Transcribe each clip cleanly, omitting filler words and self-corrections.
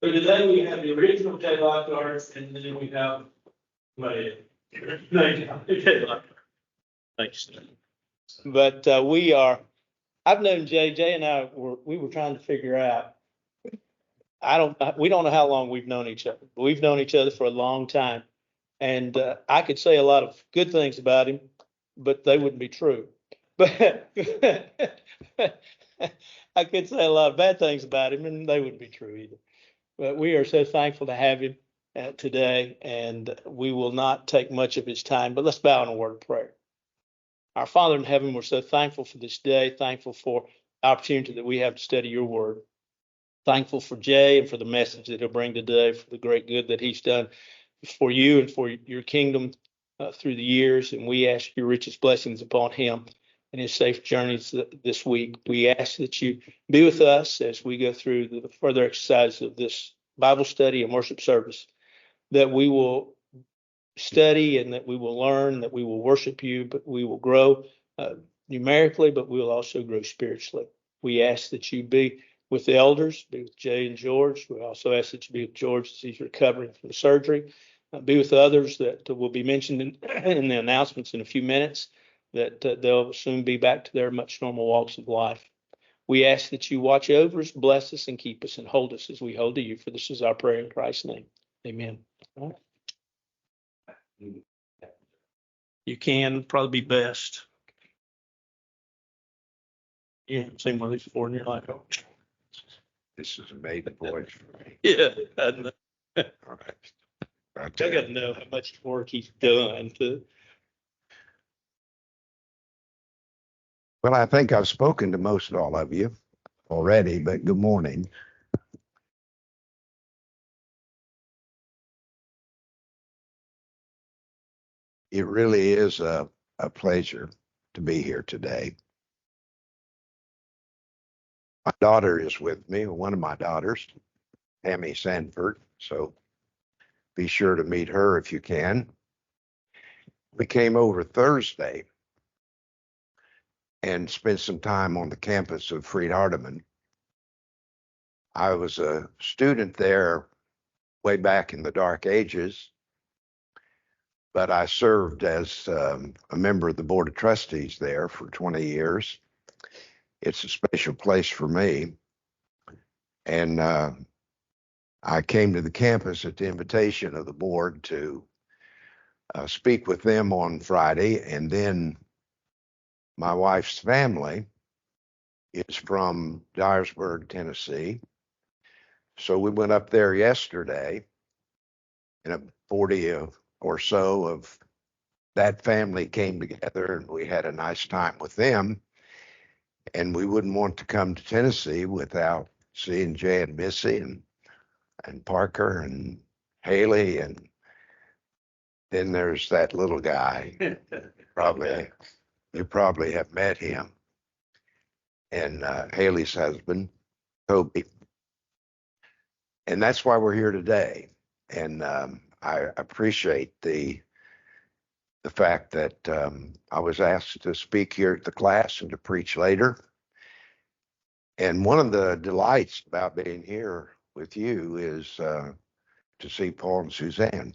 So today we have the original Jay Lockhart, and then we have my Jay Lockhart. Thanks. But I've known Jay and I we were trying to figure out. We don't know how long we've known each other, but we've known each other for a long time. And I could say a lot of good things about him, but they wouldn't be true. But I could say a lot of bad things about him, and they wouldn't be true either. But we are so thankful to have him today, and we will not take much of his time, but let's bow in a word of prayer. Our Father in heaven, we're so thankful for this day, thankful for the opportunity that we have to study your word. Thankful for Jay and for the message that he'll bring today, for the great good that he's done for you and for your kingdom through the years. And we ask your richest blessings upon him and his safe journeys this week. We ask that you be with us as we go through the further exercise of this Bible study and worship service, that we will study and that we will learn, that we will worship you, but we will grow numerically, but we will also grow spiritually. We ask that you be with the elders, be with Jay and George. We also ask that you be with George as he's recovering from the surgery. Be with others that will be mentioned in the announcements in a few minutes, that they'll soon be back to their much normal walks of life. We ask that you watch over us, bless us, and keep us and hold us as we hold to you. For this is our prayer in Christ's name. Amen. You can probably be best. You haven't seen one of these before in your life. This is a maiden voice for me. Yeah, I know. All right. I got to know how much work he's done to. Well, I think I've spoken to most all of you already, but good morning. It really is a pleasure to be here today. My daughter is with me, one of my daughters, Tammy Sanford. So be sure to meet her if you can. We came over Thursday and spent some time on the campus of Freed-Hardeman. I was a student there way back in the dark ages, but I served as a member of the board of trustees there for 20 years. It's a special place for me. And I came to the campus at the invitation of the board to speak with them on Friday. And then my wife's family is from Dyersburg, Tennessee. So we went up there yesterday, and 40 or so of that family came together, and we had a nice time with them. And we wouldn't want to come to Tennessee without seeing Jay and Missy and Parker and Haley, and then there's that little guy. You probably have met him, and Haley's husband, Toby. And that's why we're here today. And I appreciate the fact that I was asked to speak here at the class and to preach later. And one of the delights about being here with you is to see Paul and Suzanne.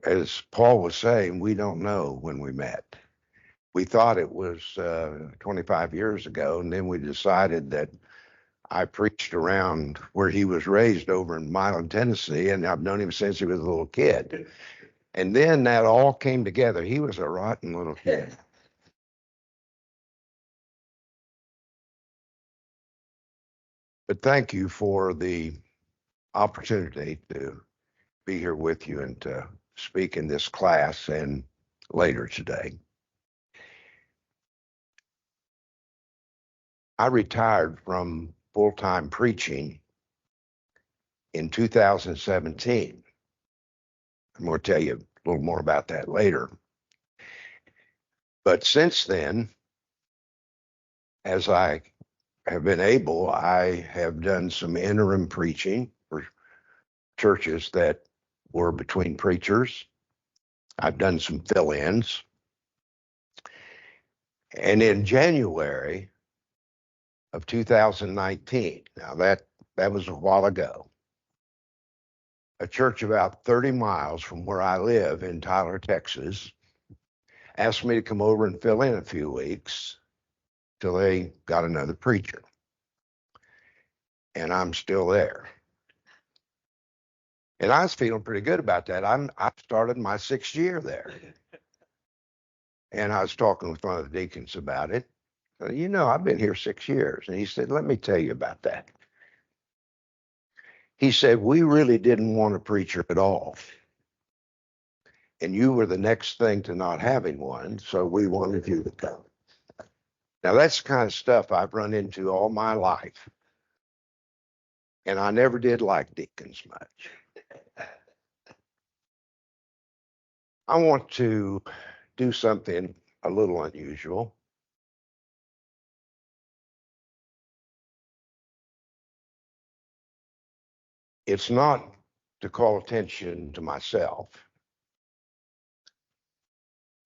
As Paul was saying, we don't know when we met. We thought it was 25 years ago, and then we decided that I preached around where he was raised over in Milan, Tennessee, and I've known him since he was a little kid. And then that all came together. He was a rotten little kid. But thank you for the opportunity to be here with you and to speak in this class and later today. I retired from full-time preaching in 2017. I'm going to tell you a little more about that later. But since then, as I have been able, I have done some interim preaching for churches that were between preachers. I've done some fill-ins. And in January of 2019, now that that was a while ago. A church about 30 miles from where I live in Tyler, Texas, asked me to come over and fill in a few weeks till they got another preacher. And I'm still there. And I was feeling pretty good about that. I started my 6th year there. And I was talking with one of the deacons about it. You know, I've been here 6 years. And he said, let me tell you about that. He said, we really didn't want a preacher at all. And you were the next thing to not having one. So we wanted you to come. Now, that's the kind of stuff I've run into all my life. And I never did like deacons much. I want to do something a little unusual. It's not to call attention to myself,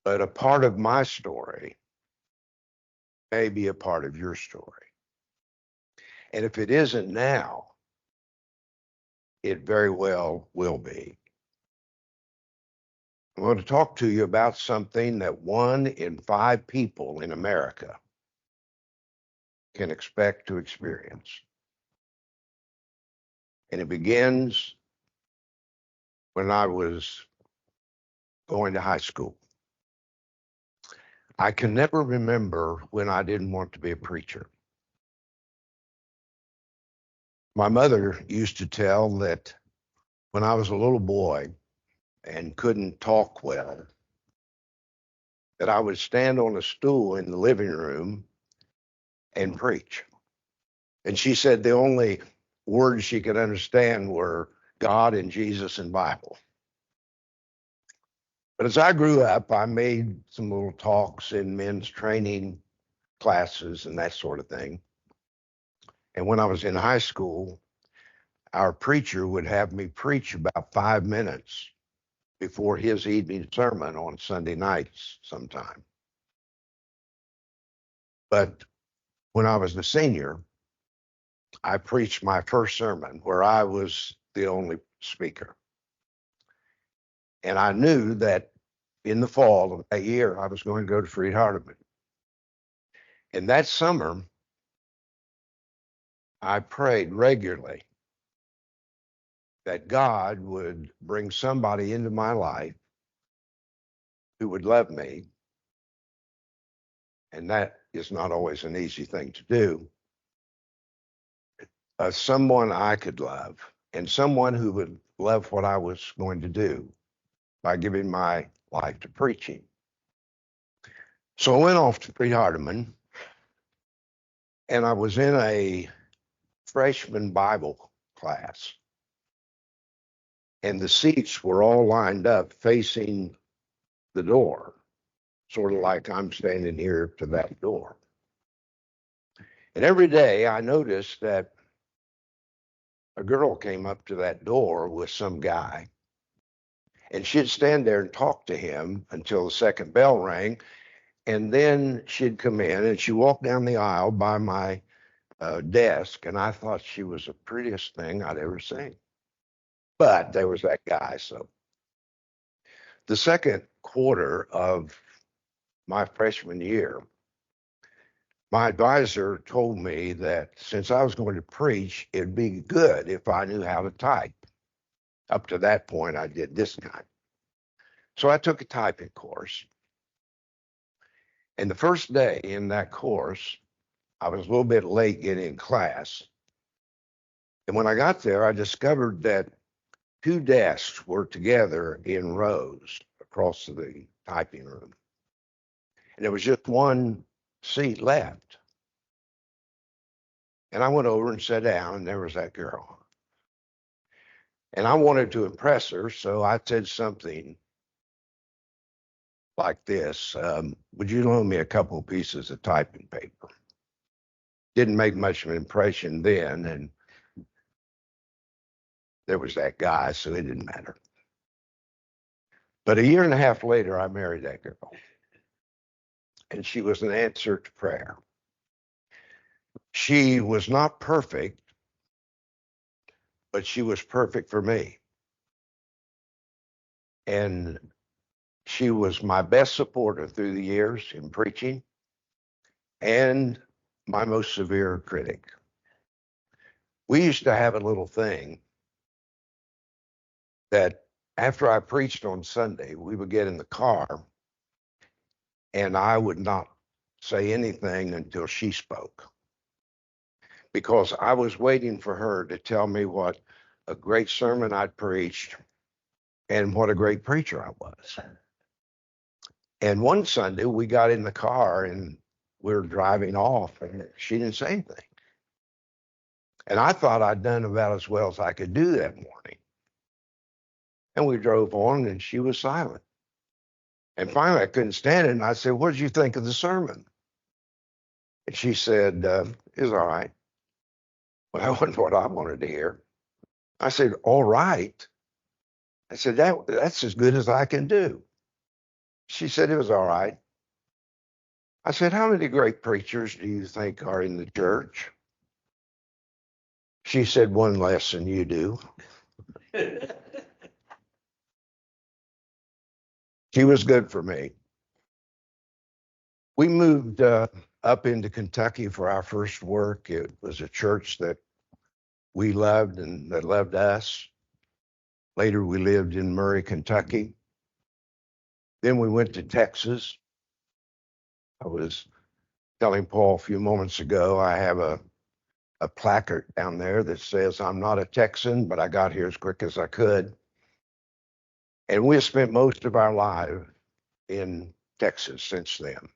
but a part of my story may be a part of your story. And if it isn't now, it very well will be. I'm going to talk to you about something that 1 in 5 people in America can expect to experience. And it begins when I was going to high school. I can never remember when I didn't want to be a preacher. My mother used to tell that when I was a little boy and couldn't talk well, that I would stand on a stool in the living room and preach. And she said the only words she could understand were God and Jesus and Bible. But as I grew up, I made some little talks in men's training classes and that sort of thing. And when I was in high school, our preacher would have me preach about 5 minutes before his evening sermon on Sunday nights sometime. But when I was a senior, I preached my first sermon where I was the only speaker. And I knew that in the fall of that year, I was going to go to Freed Hardeman. And that summer, I prayed regularly that God would bring somebody into my life who would love me. And that is not always an easy thing to do. Someone I could love and someone who would love what I was going to do by giving my life to preaching. So I went off to Freed Hardeman, and I was in a freshman Bible class. And the seats were all lined up facing the door, sort of like I'm standing here to that door. And every day I noticed that a girl came up to that door with some guy, and she'd stand there and talk to him until the second bell rang. And then she'd come in and she walked down the aisle by my desk, and I thought she was the prettiest thing I'd ever seen. But there was that guy. So the second quarter of my freshman year, my advisor told me that since I was going to preach, it'd be good if I knew how to type. Up to that point, I did this kind. So I took a typing course. And the first day in that course, I was a little bit late getting in class. And when I got there, I discovered that 2 desks were together in rows across the typing room. And there was just 1 seat left. And I went over and sat down, and there was that girl. And I wanted to impress her, so I said something like this: would you loan me a couple pieces of typing paper? Didn't make much of an impression then, and there was that guy, so it didn't matter. But a year and a half later, I married that girl. And she was an answer to prayer. She was not perfect, but she was perfect for me. And she was my best supporter through the years in preaching and my most severe critic. We used to have a little thing that after I preached on Sunday, we would get in the car and I would not say anything until she spoke, because I was waiting for her to tell me what a great sermon I'd preached and what a great preacher I was. And one Sunday we got in the car and we were driving off and she didn't say anything. And I thought I'd done about as well as I could do that morning. And we drove on and she was silent. And finally I couldn't stand it. And I said, "What did you think of the sermon?" And she said, "It was all right." Well, that wasn't what I wanted to hear. I said, "All right." I said, that's as good as I can do. She said, "It was all right." I said, "How many great preachers do you think are in the church?" She said, "One less than you do." She was good for me. We moved up into Kentucky for our first work. It was a church that we loved and that loved us. Later, we lived in Murray, Kentucky. Then we went to Texas. I was telling Paul a few moments ago, I have a placard down there that says, "I'm not a Texan, but I got here as quick as I could." And we have spent most of our life in Texas since then.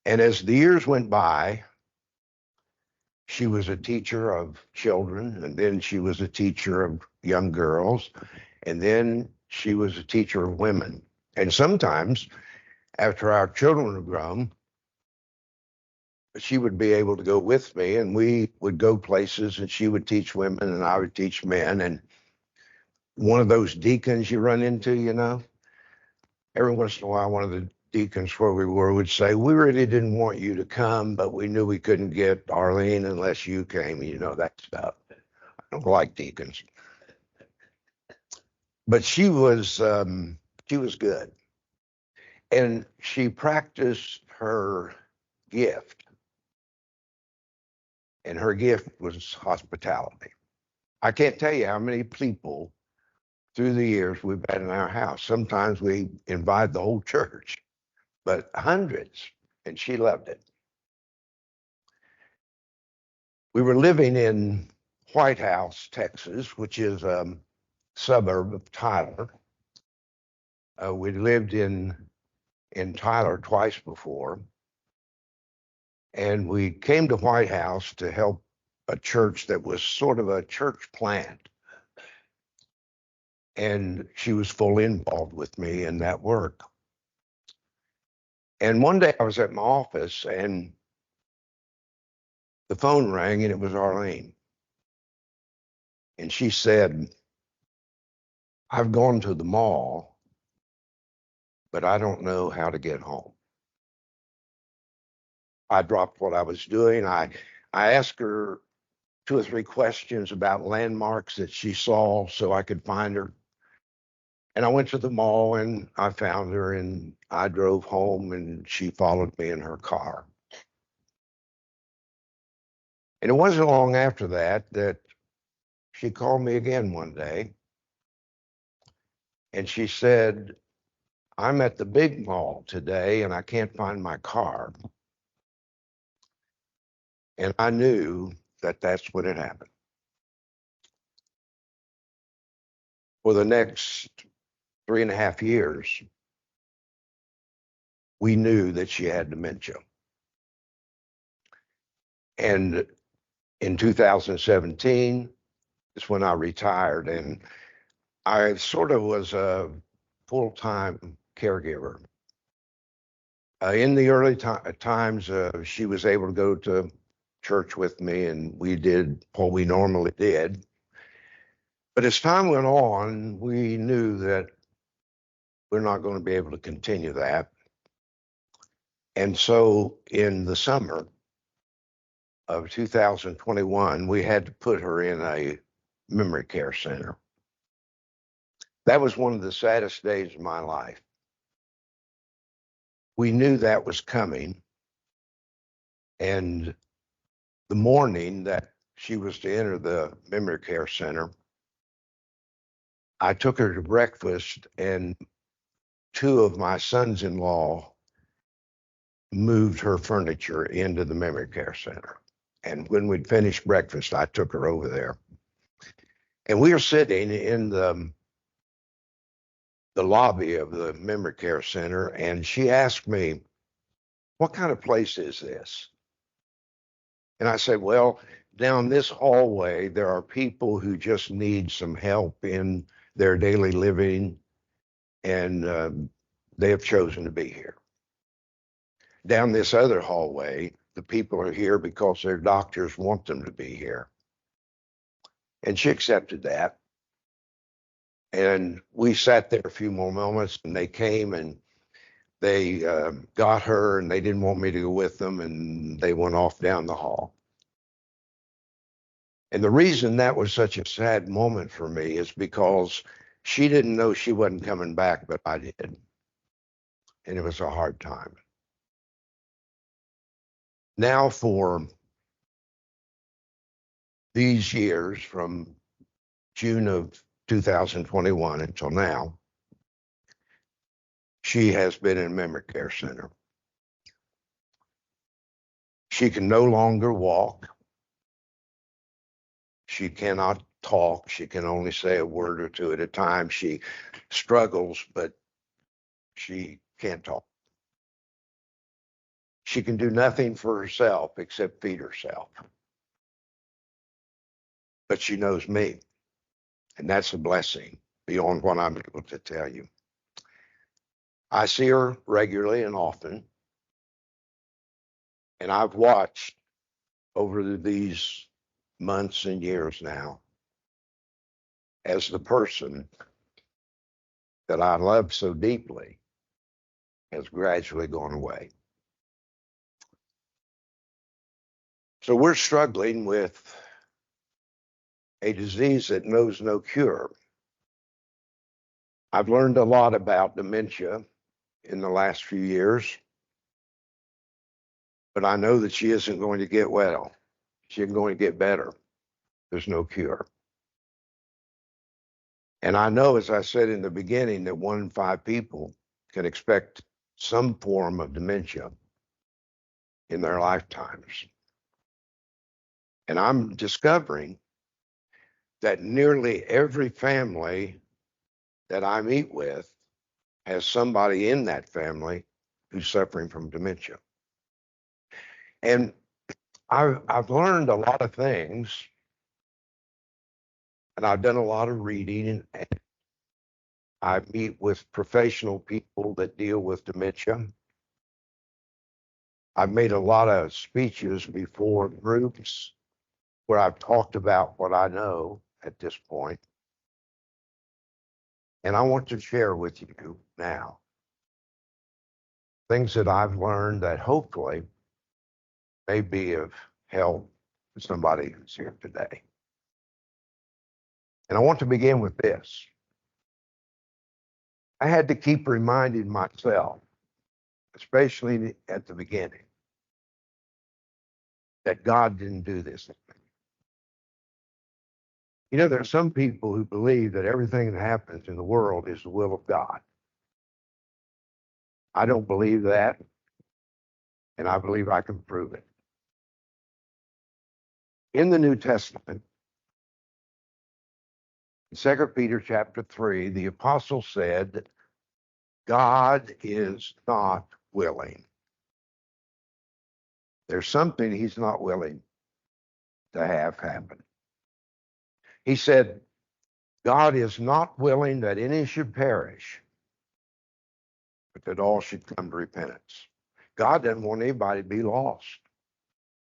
And as the years went by, she was a teacher of children, and then she was a teacher of young girls, and then she was a teacher of women. And sometimes, after our children were grown, she would be able to go with me, and we would go places, and she would teach women, and I would teach men. And one of those deacons you run into, every once in a while, one of the deacons where we were would say, "We really didn't want you to come, but we knew we couldn't get Arlene unless you came," that stuff. I don't like deacons. But she was good. And she practiced her gift. And her gift was hospitality. I can't tell you how many people through the years we've had in our house. Sometimes we invite the whole church, but hundreds, and she loved it. We were living in White House, Texas, which is a suburb of Tyler. We lived in Tyler twice before, and we came to White House to help a church that was sort of a church plant. And she was fully involved with me in that work. And one day I was at my office and the phone rang and it was Arlene. And she said, "I've gone to the mall, but I don't know how to get home." I dropped what I was doing. I asked her 2 or 3 questions about landmarks that she saw so I could find her. And I went to the mall and I found her and I drove home and she followed me in her car. And it wasn't long after that she called me again one day and she said, "I'm at the big mall today and I can't find my car." And I knew that that's what had happened. For the next 3.5 years, we knew that she had dementia. And in 2017 is when I retired, and I sort of was a full-time caregiver. In the early times, she was able to go to church with me, and we did what we normally did. But as time went on, we knew that we're not going to be able to continue that. And so in the summer of 2021, we had to put her in a memory care center. That was one of the saddest days of my life. We knew that was coming. And the morning that she was to enter the memory care center, I took her to breakfast, and two of my sons-in-law moved her furniture into the memory care center. And when we'd finished breakfast, I took her over there. And we were sitting in the lobby of the memory care center, and she asked me, "What kind of place is this?" And I said, "Well, down this hallway, there are people who just need some help in their daily living, and they have chosen to be here. Down this other hallway, the people are here because their doctors want them to be here." And she accepted that. And we sat there a few more moments, and they came and they got her, and they didn't want me to go with them, and they went off down the hall. And the reason that was such a sad moment for me is because she didn't know she wasn't coming back, but I did. And it was a hard time. Now, for these years, from June of 2021 until now, she has been in a memory care center. She can no longer walk. She cannot talk. She can only say a word or two at a time. She struggles, but she can't talk. She can do nothing for herself except feed herself. But she knows me, and that's a blessing beyond what I'm able to tell you. I see her regularly and often, and I've watched over these months and years now as the person that I love so deeply has gradually gone away. So we're struggling with a disease that knows no cure. I've learned a lot about dementia in the last few years, but I know that she isn't going to get well. She isn't going to get better. There's no cure. And I know, as I said in the beginning, that 1 in 5 people can expect some form of dementia in their lifetimes. And I'm discovering that nearly every family that I meet with has somebody in that family who's suffering from dementia. And I've learned a lot of things, and I've done a lot of reading, and I meet with professional people that deal with dementia. I've made a lot of speeches before groups where I've talked about what I know at this point. And I want to share with you now things that I've learned that hopefully may be of help to somebody who's here today. And I want to begin with this. I had to keep reminding myself, especially at the beginning, that God didn't do this. You know, there are some people who believe that everything that happens in the world is the will of God. I don't believe that, and I believe I can prove it. In the New Testament, in 2 Peter chapter 3, the apostle said, God is not willing. There's something he's not willing to have happen. He said, God is not willing that any should perish, but that all should come to repentance. God doesn't want anybody to be lost.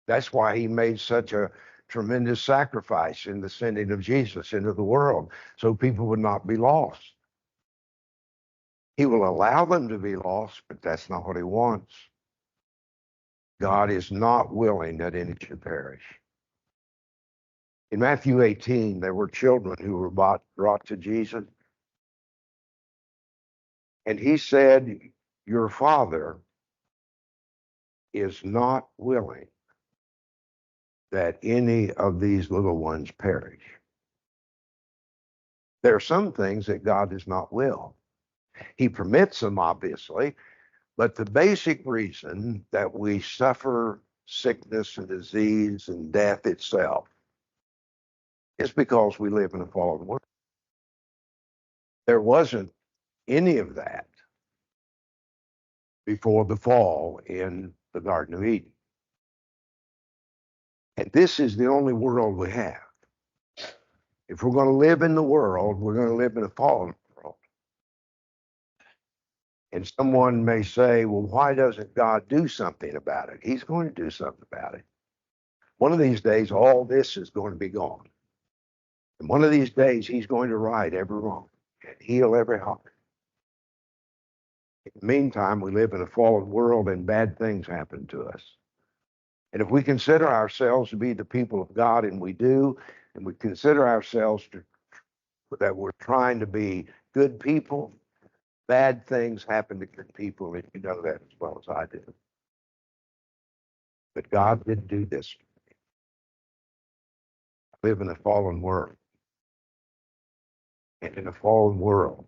That's why he made such a tremendous sacrifice in the sending of Jesus into the world, so people would not be lost. He will allow them to be lost, but that's not what he wants. God is not willing that any should perish. In Matthew 18, there were children who were brought to Jesus. And he said, your Father is not willing that any of these little ones perish. There are some things that God does not will. He permits them, obviously, but the basic reason that we suffer sickness and disease and death itself is because we live in a fallen world. There wasn't any of that before the fall in the Garden of Eden. And this is the only world we have. If we're going to live in the world, we're going to live in a fallen world. And someone may say, well, why doesn't God do something about it? He's going to do something about it. One of these days, all this is going to be gone. And one of these days, he's going to right every wrong and heal every heart. In the meantime, we live in a fallen world and bad things happen to us. And if we consider ourselves to be the people of God, and we do, and we consider ourselves that we're trying to be good people, bad things happen to good people, and you know that as well as I do. But God didn't do this. I live in a fallen world. And in a fallen world,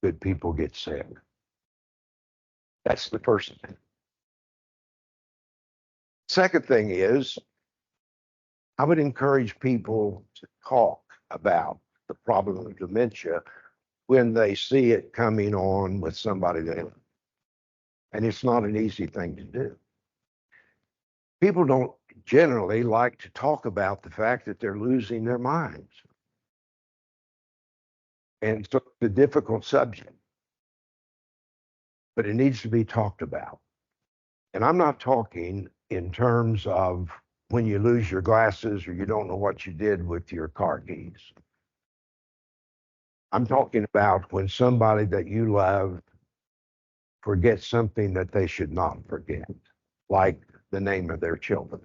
good people get sick. That's the first thing. Second thing is, I would encourage people to talk about the problem of dementia when they see it coming on with somebody they love. And it's not an easy thing to do. People don't generally like to talk about the fact that they're losing their minds. And so it's a difficult subject, but it needs to be talked about. And I'm not talking in terms of when you lose your glasses or you don't know what you did with your car keys. I'm talking about when somebody that you love forgets something that they should not forget, like the name of their children.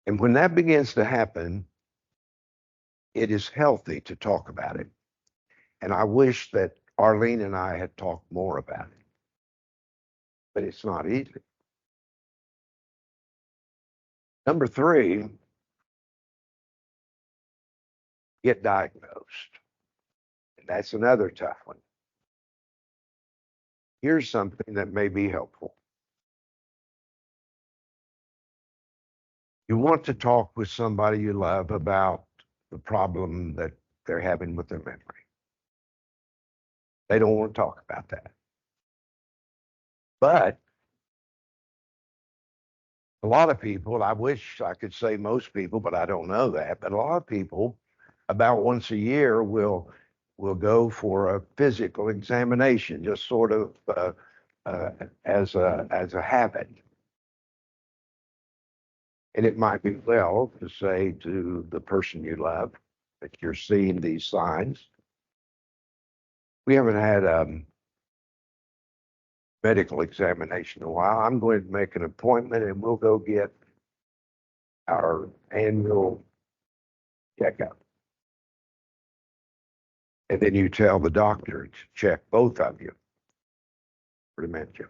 And when that begins to happen, it is healthy to talk about it. And I wish that Arlene and I had talked more about it. But it's not easy. Number 3, get diagnosed. And that's another tough one. Here's something that may be helpful. You want to talk with somebody you love about the problem that they're having with their memory. They don't want to talk about that. But a lot of people, I wish I could say most people, but I don't know that, but a lot of people about once a year will go for a physical examination, just sort of as a habit. And it might be well to say to the person you love that you're seeing these signs. We haven't had a medical examination in a while. I'm going to make an appointment and we'll go get our annual checkup. And then you tell the doctor to check both of you for dementia.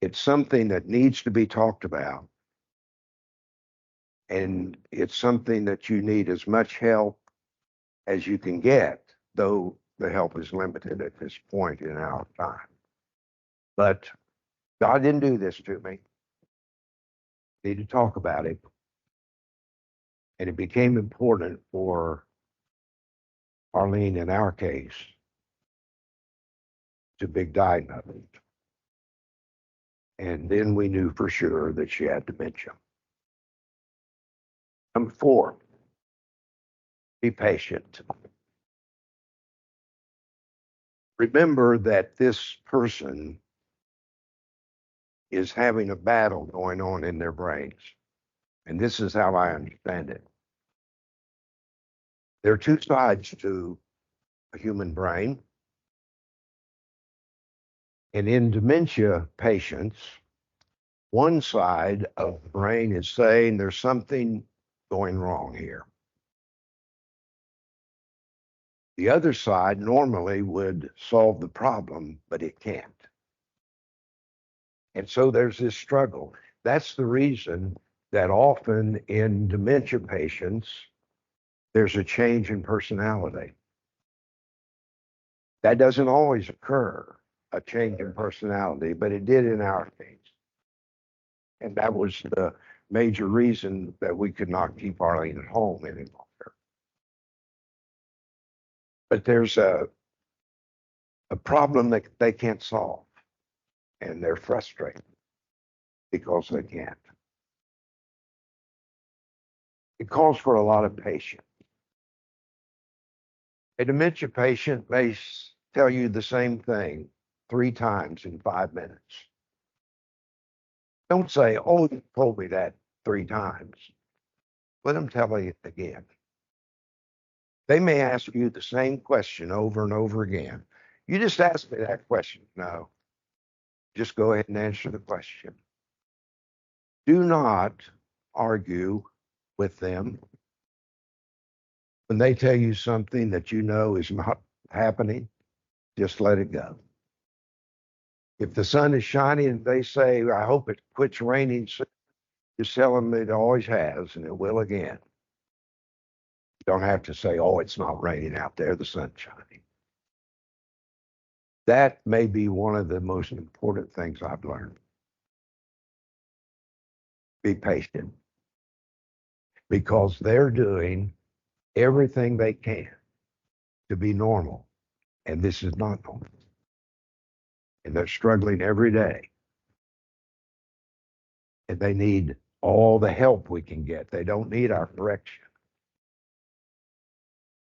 It's something that needs to be talked about. And it's something that you need as much help as you can get, though the help is limited at this point in our time. But God didn't do this to me. I need to talk about it. And it became important for Arlene, in our case, to be diagnosed. And then we knew for sure that she had dementia. Number 4, be patient. Remember that this person is having a battle going on in their brains. And this is how I understand it. There are 2 sides to a human brain. And in dementia patients, one side of the brain is saying there's something going wrong here. The other side normally would solve the problem, but it can't. And so there's this struggle. That's the reason that often in dementia patients, there's a change in personality. That doesn't always occur, a change in personality, but it did in our case. And that was the major reason that we could not keep Arlene at home any longer. But there's a problem that they can't solve, and they're frustrated because they can't. It calls for a lot of patience. A dementia patient may tell you the same thing 3 times in 5 minutes. Don't say, oh, you told me that 3 times. Let them tell you again. They may ask you the same question over and over again. You just ask me that question. No, just go ahead and answer the question. Do not argue with them when they tell you something that you know is not happening. Just let it go. If the sun is shining and they say, I hope it quits raining soon, just tell them it always has and it will again. You don't have to say, oh, it's not raining out there, the sun's shining. That may be one of the most important things I've learned. Be patient, because they're doing everything they can to be normal, and this is not normal. And they're struggling every day. And they need all the help we can get. They don't need our correction.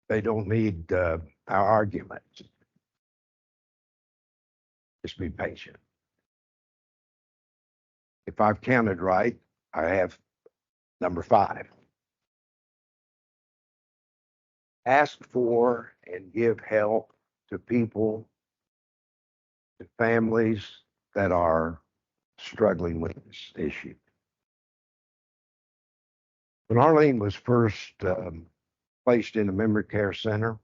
They don't need our arguments. Just be patient. If I've counted right, I have number 5. Ask for and give help to people, to families that are struggling with this issue. When Arlene was first placed in a memory care center,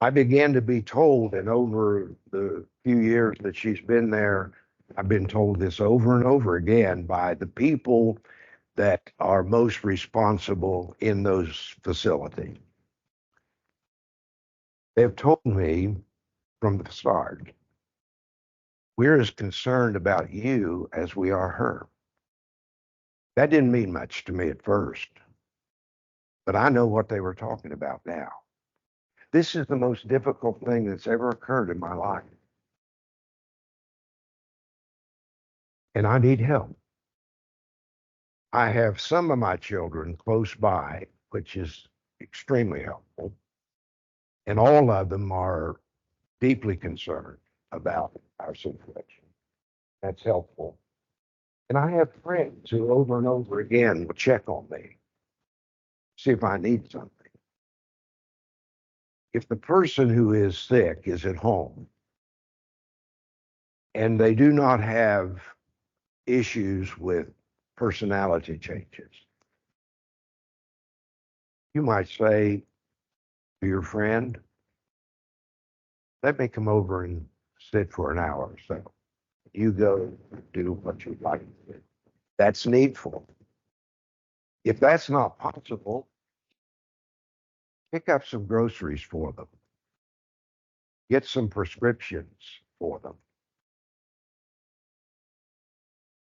I began to be told, and over the few years that she's been there, I've been told this over and over again by the people that are most responsible in those facilities. They've told me from the start, we're as concerned about you as we are her. That didn't mean much to me at first, but I know what they were talking about now. This is the most difficult thing that's ever occurred in my life. And I need help. I have some of my children close by, which is extremely helpful. And all of them are deeply concerned about our situation. That's helpful. And I have friends who over and over again will check on me, see if I need something. If the person who is sick is at home and they do not have issues with personality changes, you might say to your friend, let me come over and sit for an hour or so. You go do what you'd like to do. That's needful. If that's not possible, pick up some groceries for them. Get some prescriptions for them.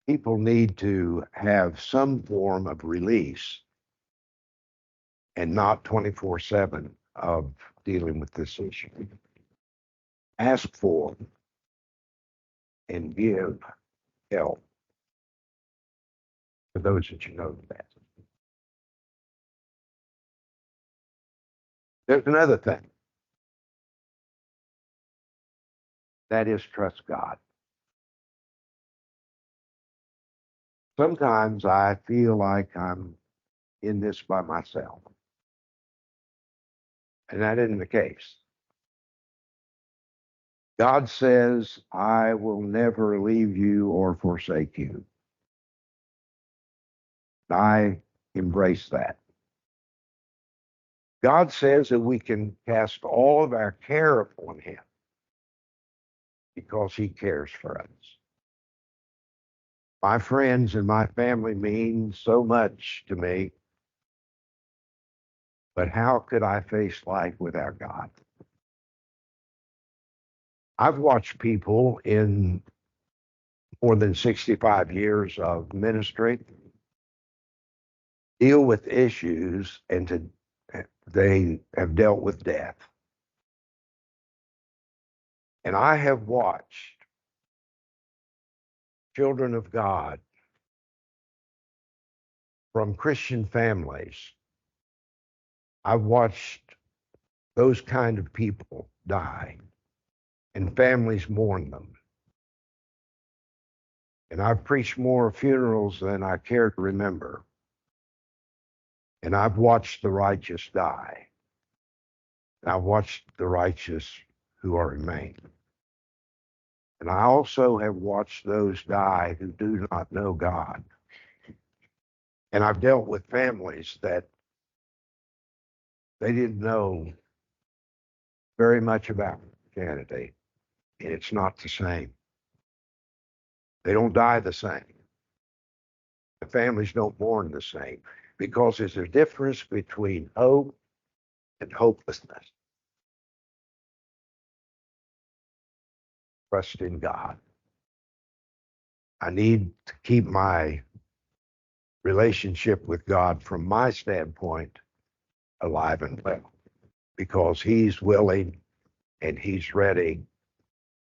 People need to have some form of release and not 24/7 of dealing with this issue. Ask for and give help to those that you know best. There's another thing. That is trust God. Sometimes I feel like I'm in this by myself. And that isn't the case. God says, I will never leave you or forsake you. I embrace that. God says that we can cast all of our care upon him because he cares for us. My friends and my family mean so much to me, but how could I face life without God? I've watched people in more than 65 years of ministry deal with issues they have dealt with death. And I have watched children of God from Christian families. I've watched those kind of people die and families mourn them. And I've preached more funerals than I care to remember. And I've watched the righteous die. And I've watched the righteous who are remain. And I also have watched those die who do not know God. And I've dealt with families that they didn't know very much about Christianity, and it's not the same. They don't die the same. The families don't mourn the same because there's a difference between hope and hopelessness. Trust in God. I need to keep my relationship with God, from my standpoint, alive and well, because he's willing and he's ready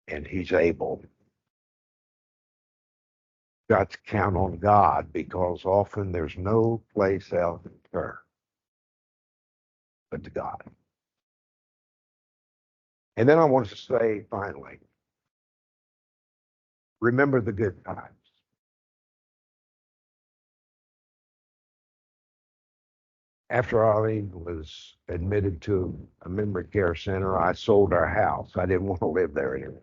and he's able. Got to count on God, because often there's no place else to turn but to God. And then I want to say finally, remember the good times. After Arlene was admitted to a memory care center, I sold our house. I didn't want to live there anymore.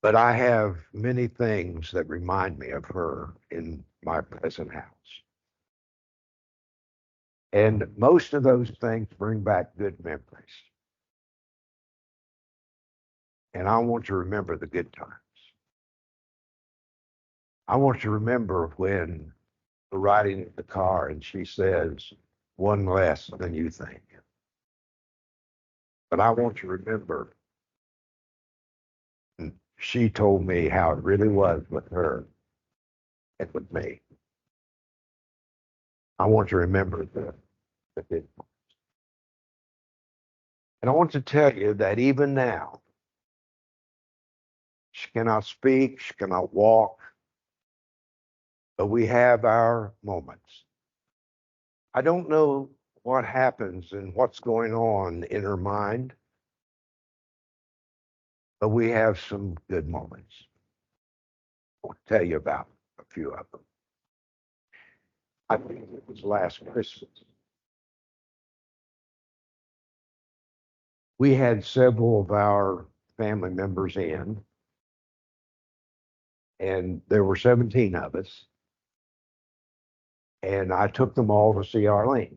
But I have many things that remind me of her in my present house. And most of those things bring back good memories. And I want to remember the good times. I want to remember when we're riding in the car and she says, one less than you think. But I want to remember, and she told me how it really was with her and with me. I want to remember the good. And I want to tell you that even now, she cannot speak, she cannot walk, but we have our moments. I don't know what happens and what's going on in her mind, but we have some good moments. I'll tell you about a few of them. I think it was last Christmas. We had several of our family members in, and there were 17 of us. And I took them all to see Arlene.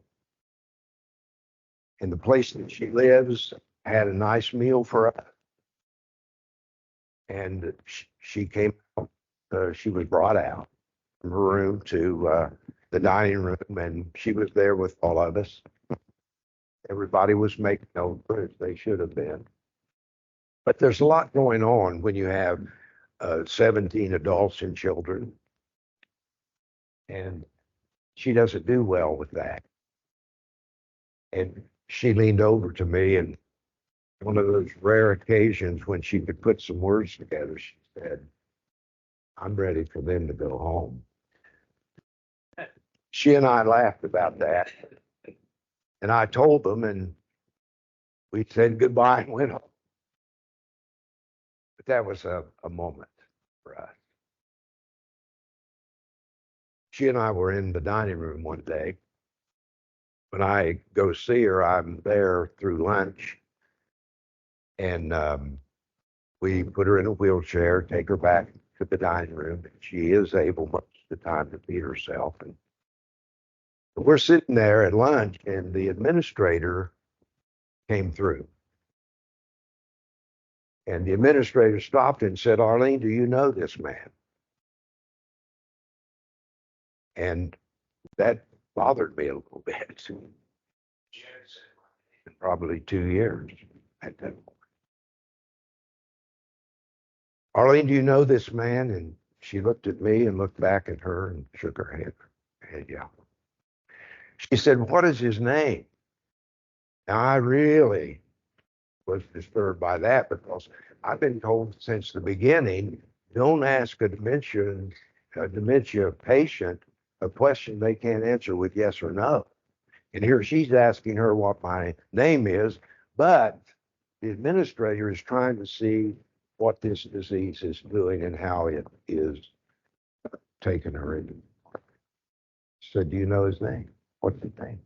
And the place that she lives had a nice meal for us. And she came out, she was brought out from her room to the dining room, and she was there with all of us. Everybody was making notes, as they should have been. But there's a lot going on when you have 17 adults and children. And she doesn't do well with that. And she leaned over to me, and one of those rare occasions when she could put some words together, she said, I'm ready for them to go home. She and I laughed about that. And I told them, and we said goodbye and went home. But that was a moment for us. She and I were in the dining room one day. When I go see her, I'm there through lunch. And we put her in a wheelchair, take her back to the dining room. And she is able most of the time to feed herself. And we're sitting there at lunch, and the administrator came through. And the administrator stopped and said, "Arlene, do you know this man?" And that bothered me a little bit. Probably 2 years at that point. "Arlene, do you know this man?" And she looked at me and looked back at her and shook her head. And yeah. She said, "What is his name?" Now, I really was disturbed by that because I've been told since the beginning, don't ask a dementia patient a question they can't answer with yes or no. And here she's asking her what my name is, but the administrator is trying to see what this disease is doing and how it is taking her into. She said, "Do you know his name? What's his name?"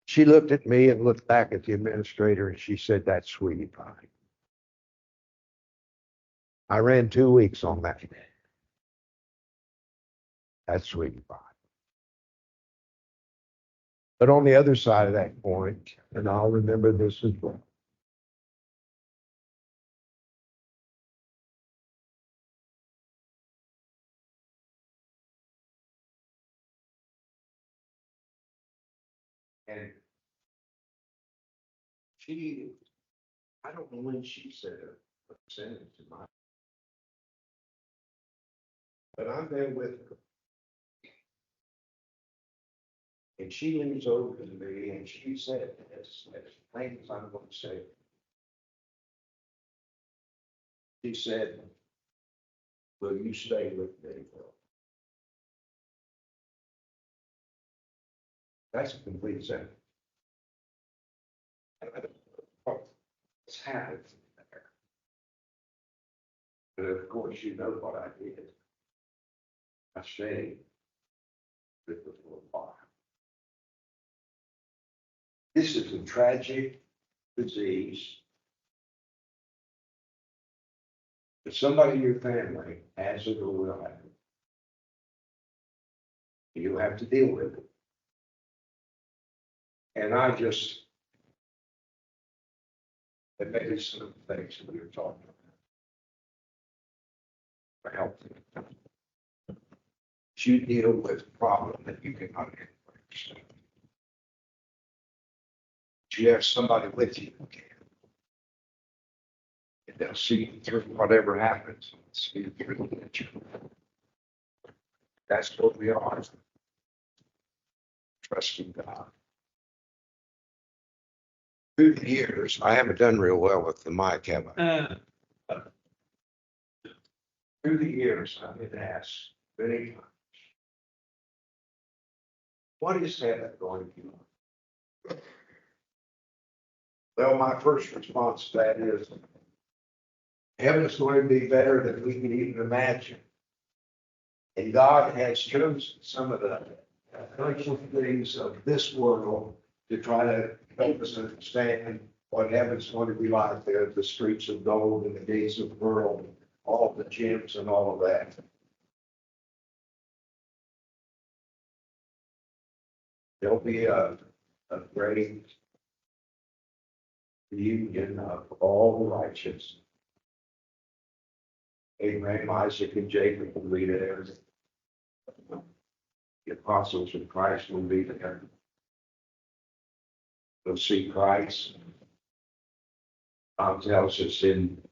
She looked at me and looked back at the administrator, and she said, "That's Sweetie Pie." I ran 2 weeks on that. That's Sweetie Pie. But on the other side of that coin, and I'll remember this as well. And she, I don't know when she said a percentage to my, but I'm there with her. And she leans over to me and she said, as plain as I'm going to say it, she said, "Will you stay with me?" That's a complete sentence. And I don't know what's happened there. But of course, you know what I did. I stayed with the little bar. This is a tragic disease. If somebody in your family has it or will have it, you have to deal with it. And I just, and maybe some of the things that we were talking about are helpful. You deal with a problem that you cannot understand. You have somebody with you who can. And they'll see you through whatever happens. See you through the picture. That's what we are. Trusting God. Through the years, I haven't done real well with the mic, have I? Through the years, I've been asked many times, what is heaven going to be like? Well, my first response to that is, heaven is going to be better than we can even imagine. And God has chosen some of the essential things of this world to try to help us understand what heaven's going to be like. The streets of gold and the gates of pearl, all the gems and all of that. There'll be a great reunion of all the righteous. Abraham, Isaac, and Jacob will be there. The apostles of Christ will be there. We'll see Christ. God tells us in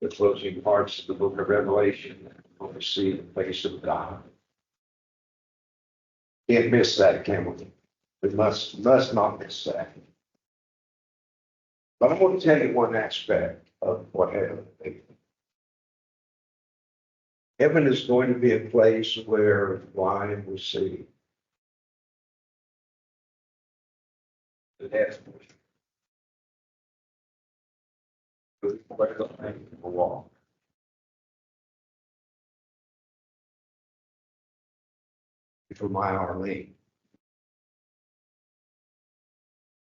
the closing parts of the book of Revelation, we'll see the face of God. Can't miss that, can we? We must not miss that. But I want to tell you one aspect of what heaven is. Heaven is going to be a place where wine will see the death where the land will walk. For my Arlene,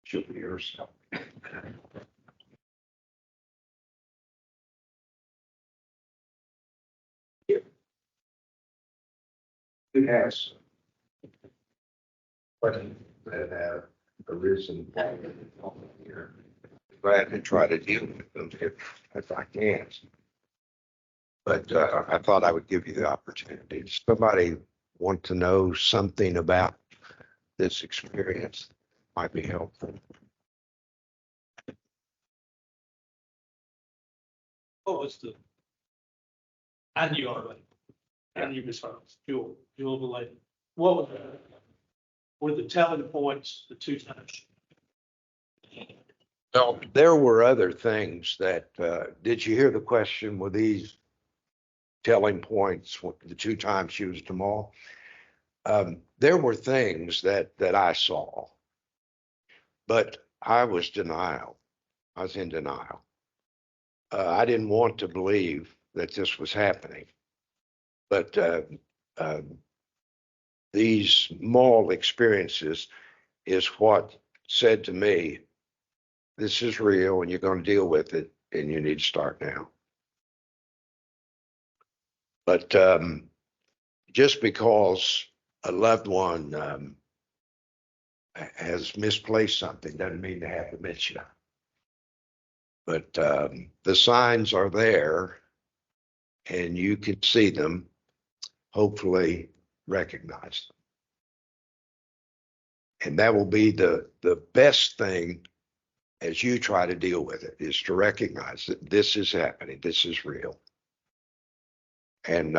she'll be herself. It has. Questions that have arisen here. Glad to try to deal with them if I can. But I thought I would give you the opportunity. Does somebody want to know something about this experience? Might be helpful. What was I knew already. I knew Miss Harris, Jewel the lady. What were the telling points the two times? Well, there were other things that, did you hear the question? Were these telling points the two times she was to mall? There were things that I saw, but I was denial. I was in denial. I didn't want to believe that this was happening, but these mall experiences is what said to me, this is real and you're going to deal with it and you need to start now. But just because a loved one has misplaced something doesn't mean they have dementia. But the signs are there and you can see them, hopefully recognize them. And that will be the best thing as you try to deal with it, is to recognize that this is happening, this is real. And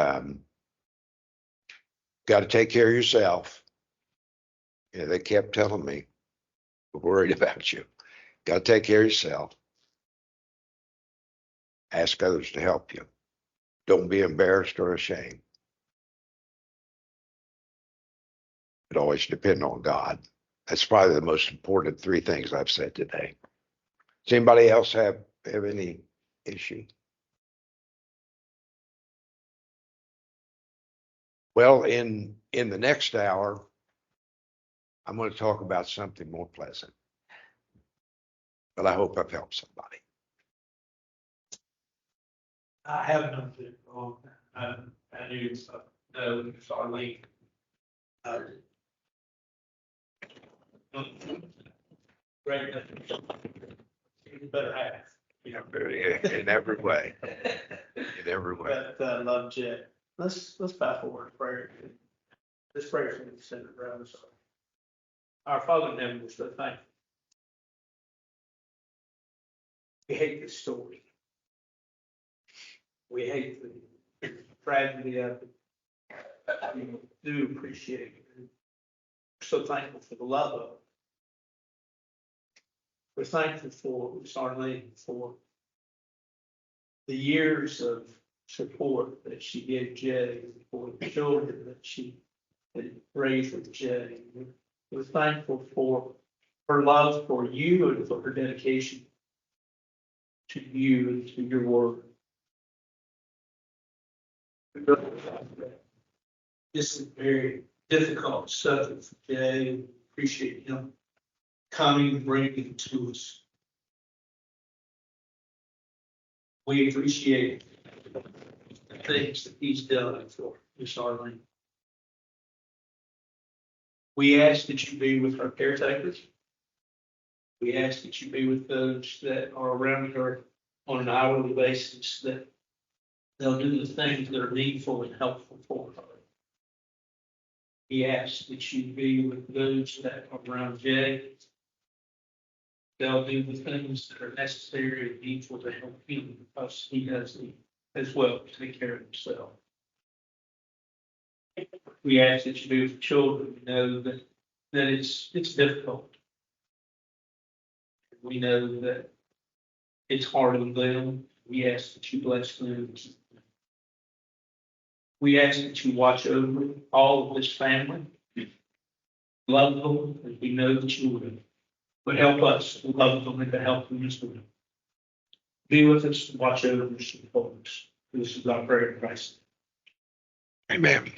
got to take care of yourself. Yeah, they kept telling me, we're worried about you. Got to take care of yourself. Ask others to help you. Don't be embarrassed or ashamed. But always depend on God. That's probably the most important three things I've said today. Does anybody else have any issue? Well, in the next hour, I'm going to talk about something more pleasant. But I hope I've helped somebody. I have nothing wrong. I knew Arlene. Great. You better have. You know, in every way. In every way. But I love Jay. Let's bow for word of prayer. This prayer is going to be centered around us. Our Father in heaven, we're so thankful. We hate this story. We hate the tragedy of it. We do appreciate it. We're so thankful for the love of it. We're thankful for Arlene for the years of support that she gave Jay, for the children that she had raised with Jay. We're thankful for her love for you and for her dedication to you and to your work. This is a very difficult subject for Jay. We appreciate him coming and bringing it to us. We appreciate the things that he's done for Miss Arlene. We ask that you be with our caretakers. We ask that you be with those that are around her on an hourly basis, that they'll do the things that are needful and helpful for her. We ask that you be with those that are around Jay. They'll do the things that are necessary and needful to help him, because he does need as well to take care of himself. We ask that you be with children. We know that it's difficult. We know that it's hard on them. We ask that you bless them. We ask that you watch over all of this family. Love them, and we know that you will. But help us to love them and to help them as well. Be with us, watch over us, and support us. This is our prayer in Christ. Amen.